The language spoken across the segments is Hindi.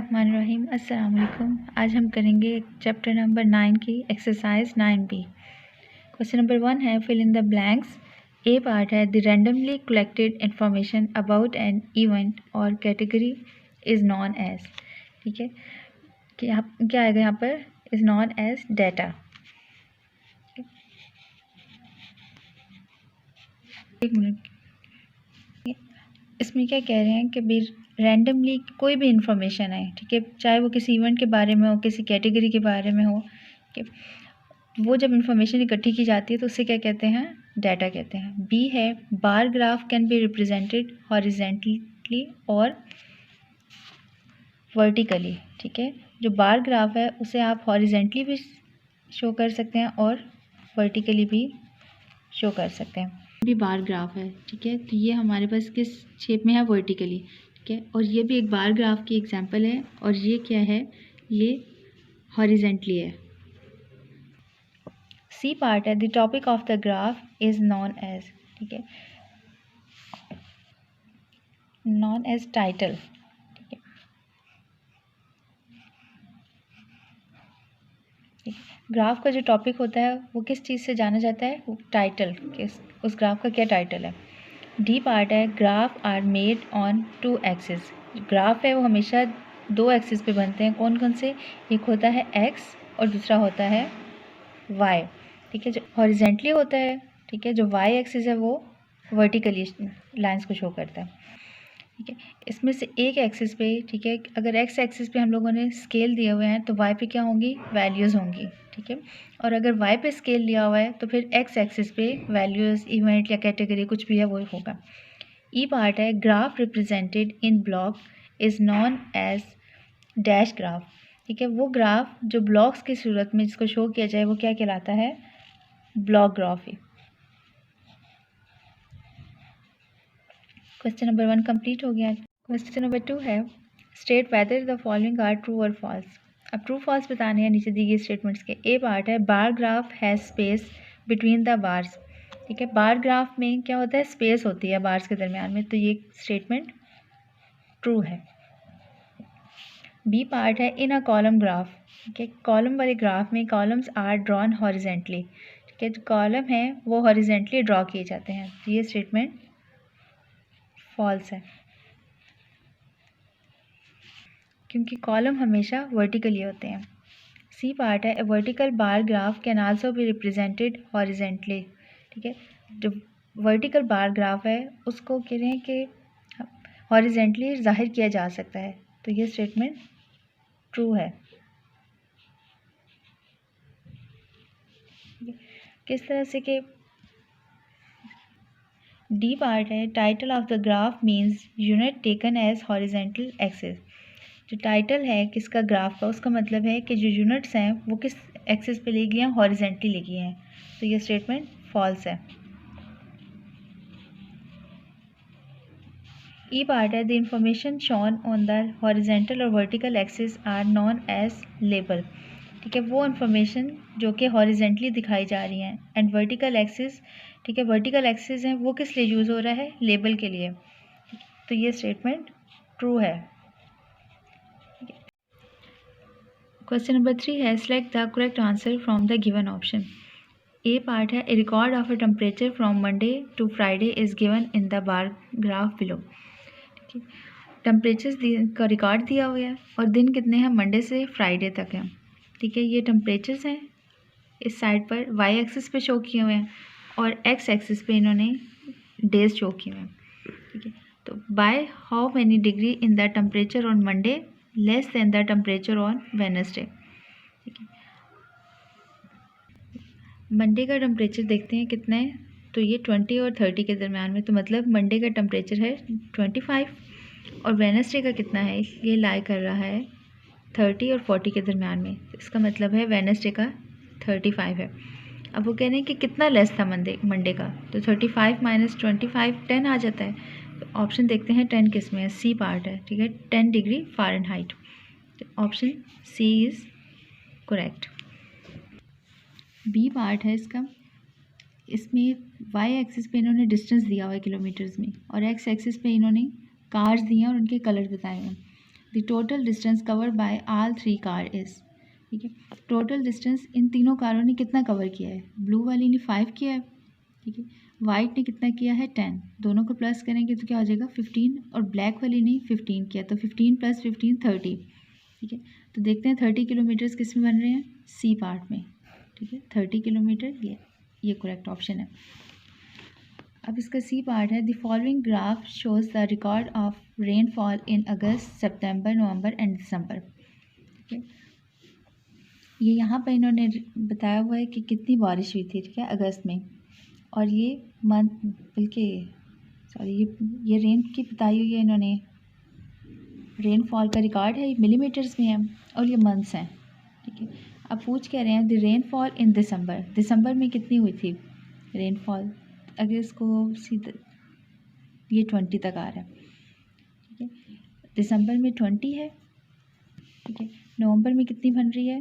बिस्मिल्लाहिर्रहमानिर्रहीम। अस्सलाम वालेकुम। आज हम करेंगे चैप्टर नंबर 9 की एक्सरसाइज 9B। क्वेश्चन नंबर 1 है fill in the blanks. A part है the randomly collected information about an event और कैटेगरी इज़ नॉन एज। ठीक है, कि क्या आएगा यहाँ पर, इज़ नॉन एज डाटा। एक मिनट, इसमें क्या कह रहे हैं कि भी रैंडमली कोई भी इंफॉर्मेशन है, ठीक है, चाहे वो किसी इवेंट के बारे में हो, किसी कैटेगरी के बारे में हो, कि वो जब इंफॉर्मेशन इकट्ठी की जाती है तो उससे क्या कहते हैं, डाटा कहते हैं। बी है बार graph can be represented horizontally और वर्टिकली। ठीक है, जो बार ग्राफ है उसे आप हॉरिजेंटली भी शो कर सकते हैं और वर्टिकली भी शो कर सकते हैं। भी बार ग्राफ है, ठीक है, तो ये हमारे पास किस शेप में है, वर्टिकली। ठीक है, और ये भी एक बार ग्राफ की एग्जांपल है, और ये क्या है, ये हॉरिजेंटली है। सी पार्ट है the topic of the graph is known as, ठीक है, नॉन एज टाइटल। ठीक है, ग्राफ का जो टॉपिक होता है वो किस चीज़ से जाना जाता है, वो टाइटल, किस उस ग्राफ का क्या टाइटल है। डी पार्ट है graph are made on 2 axis. Graph है वो हमेशा 2 एक्सिस पे बनते हैं। कौन कौन से, एक होता है एक्स और दूसरा होता है वाई। ठीक है, जो हॉरिजेंटली होता है, ठीक है, जो वाई एक्सिस है वो वर्टिकली लाइंस को शो करता है। ठीक है, इसमें से एक एक्सिस पे, ठीक है, अगर एक्स एक्सिस पे हम लोगों ने स्केल दिए हुए हैं तो वाई पे क्या होंगी, वैल्यूज़ होंगी। ठीक है, और अगर वाई पे स्केल लिया हुआ है तो फिर एक्स एक्सिस पे वैल्यूज़, इवेंट या कैटेगरी कुछ भी है वो होगा। ई पार्ट है graph represented in block is known as dash graph. ठीक है, वो ग्राफ जो ब्लॉक्स की सूरत में जिसको शो किया जाए वो क्या कहलाता है, ब्लॉक ग्राफ ही। क्वेश्चन नंबर 1 कंप्लीट हो गया। क्वेश्चन नंबर 2 है state whether the following are true और फॉल्स। अब ट्रू फॉल्स बताने हैं नीचे दी गई स्टेटमेंट्स के। ए पार्ट है bar graph has space between the bars. ठीक है, बार ग्राफ में क्या होता है, स्पेस होती है बार्स के दरमियान में, तो ये स्टेटमेंट ट्रू है। बी पार्ट है इन अ कॉलम ग्राफ। ठीक है, कॉलम वाले ग्राफ में कॉलम्स आर ड्रॉन हॉरिजेंटली। ठीक है, जो कॉलम है वो हॉरिजेंटली ड्रॉ किए जाते हैं, तो ये स्टेटमेंट फॉल्स है, क्योंकि कॉलम हमेशा वर्टिकली होते हैं। सी पार्ट है a vertical bar graph can also be represented horizontally. ठीक है, जो वर्टिकल बार ग्राफ है उसको कह रहे हैं कि हॉरिजेंटली जाहिर किया जा सकता है, तो ये स्टेटमेंट ट्रू है। किस तरह से कि डी पार्ट है title of the graph means unit taken as horizontal axis. जो टाइटल है किसका, ग्राफ का, उसका मतलब है कि जो यूनिट्स हैं वो किस एक्सिस पे ले गए हैं, हॉरिजेंटली ले गए हैं, तो ये स्टेटमेंट फॉल्स है। ई पार्ट है the information shown on the horizontal और vertical axis are known as label. ठीक है, वो इंफॉर्मेशन जो कि हॉरिजेंटली दिखाई जा रही हैं एंड वर्टिकल एक्सिस, ठीक है, वर्टिकल एक्सिस हैं वो किस लिए यूज़ हो रहा है, लेबल के लिए, तो ये स्टेटमेंट ट्रू है। क्वेश्चन नंबर 3 है select the correct answer from the given option. A part है a record of a temperature from Monday to Friday is given in the bar graph below. ठीक है, टेम्परेचर्स का रिकॉर्ड दिया हुआ है और दिन कितने हैं, मंडे से फ्राइडे तक हैं। ठीक है, ये टेम्परेचर्स हैं, इस साइड पर वाई एक्सिस पे शो किए हुए हैं और एक्स एक्सिस पे इन्होंने डेज शो किए हुए हैं। ठीक है, तो by how many degree in the temperature on Monday less than the temperature on Wednesday. ठीक है, मंडे का टेम्परेचर देखते हैं कितना है, तो ये 20 और 30 के दरमियान में, तो मतलब मंडे का टेम्परेचर है 25 और वेडनेसडे का कितना है, ये लाई कर रहा है 30 और 40 के दरमियान में, तो इसका मतलब है वेडनेसडे का 35 है। अब वो कह रहे हैं कि कितना लेस था मंडे का, तो 35 माइनस 25 10 आ जाता है, तो ऑप्शन देखते हैं 10 किस में है, सी पार्ट है। ठीक है, 10 डिग्री फ़ारेनहाइट, तो option C is correct. B part है इसका, इसमें वाई एक्सिस पे इन्होंने डिस्टेंस दिया हुआ है किलोमीटर्स में और एक्स एक्सिस पे इन्होंने कार्स दिए हैं और उनके कलर बताए हैं। The total distance covered by all 3 car is, ठीक है। टोटल डिस्टेंस इन तीनों कारों ने कितना कवर किया है? ब्लू वाली ने 5 किया है, ठीक है। वाइट ने कितना किया है? 10। दोनों को प्लस करेंगे तो क्या हो जाएगा? 15। और ब्लैक वाली ने 15 किया, तो 15 + 15 30, ठीक है। तो देखते हैं 30 किलोमीटर्स किस में बन रहे हैं? सी पार्ट में, ठीक है। 30 किलोमीटर ये करेक्ट ऑप्शन है। अब इसका सी पार्ट है, the following graph shows the record of rainfall in August, September, November and December, ठीक है। ये यहाँ पर इन्होंने बताया हुआ है कि कितनी बारिश हुई थी, ठीक है, अगस्त में। और ये मंथ, बल्कि सॉरी, ये रेन की बताई हुई है इन्होंने, रेनफॉल का रिकॉर्ड है, ये मिलीमीटर्स में है और ये मंथ्स हैं, ठीक है। अब पूछ कह रहे हैं द रेनफॉल इन दिसंबर, दिसंबर में कितनी हुई थी रेनफॉल? अगर इसको सीधा ये 20 तक आ रहा है, ठीक है। दिसंबर में 20 है, ठीक है। नवंबर में कितनी बन रही है?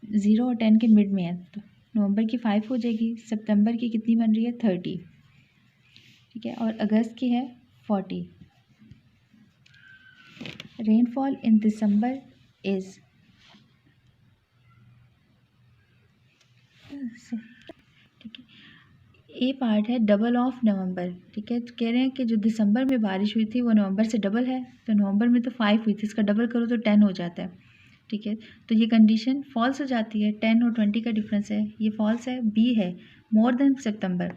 0 और 10 के मिड में है, तो नवंबर की 5 हो जाएगी। सितंबर की कितनी बन रही है? 30, ठीक है। और अगस्त की है 40। रेनफॉल इन दिसंबर इज़, ठीक है। ए पार्ट है डबल ऑफ नवंबर, ठीक है। तो कह रहे हैं कि जो दिसंबर में बारिश हुई थी वो नवंबर से डबल है, तो नवंबर में तो 5 हुई थी, इसका डबल करो तो 10 हो जाता है, ठीक है। तो ये कंडीशन फॉल्स हो जाती है, 10 और 20 का डिफरेंस है, ये फॉल्स है। बी है मोर देन सितंबर,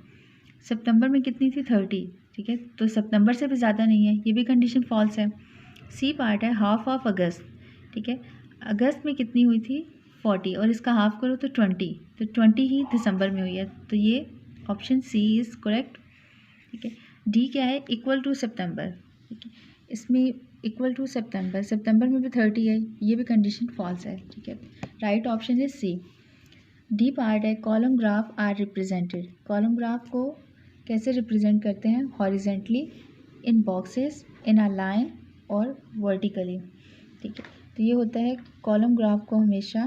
सितंबर में कितनी थी? 30, ठीक है, तो सितंबर से भी ज़्यादा नहीं है, ये भी कंडीशन फॉल्स है। सी पार्ट है हाफ ऑफ अगस्त, ठीक है। अगस्त में कितनी हुई थी? 40, और इसका हाफ करो तो 20, तो 20 ही दिसंबर में हुई है, तो ये ऑप्शन सी इज़ करेक्ट, ठीक है। डी क्या है? इक्वल टू सितंबर, ठीक है। इसमें इक्वल टू सितंबर, सितंबर में भी 30 है, ये भी कंडीशन फॉल्स है, ठीक है। Right option is C. D part है column graph are represented, column graph को कैसे रिप्रेजेंट करते हैं? Horizontally, in boxes, in a line और वर्टिकली, ठीक है। तो ये होता है कॉलम ग्राफ को हमेशा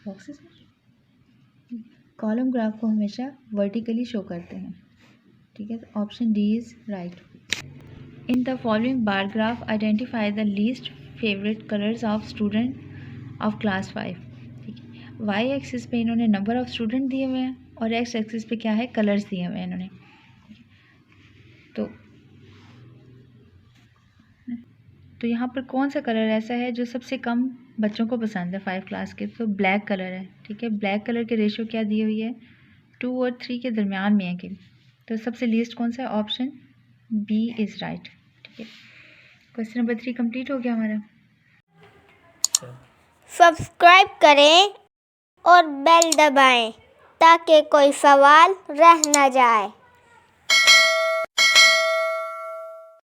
बॉक्सेस, कॉलम ग्राफ को हमेशा वर्टिकली शो करते हैं, ठीक है। तो option D is right. In the following bar graph identify the least favourite colours of student of class 5, ठीक है। वाई एक्सिस पे इन्होंने नंबर ऑफ स्टूडेंट दिए हुए हैं और एक्स एक्सिस पे क्या है? कलर्स दिए हुए हैं इन्होंने। तो यहाँ पर कौन सा कलर ऐसा है जो सबसे कम बच्चों को पसंद है 5 क्लास के? तो ब्लैक कलर है, ठीक है। ब्लैक कलर के रेशियो क्या दी हुई है? 2 और 3 के दरमियान में है कि, तो सबसे लीस्ट कौन सा है? ऑप्शन बी इज़ राइट, ठीक है। क्वेश्चन नंबर 3 कंप्लीट हो गया हमारा। सब्सक्राइब करें और बेल दबाएं ताकि कोई सवाल रह न जाए।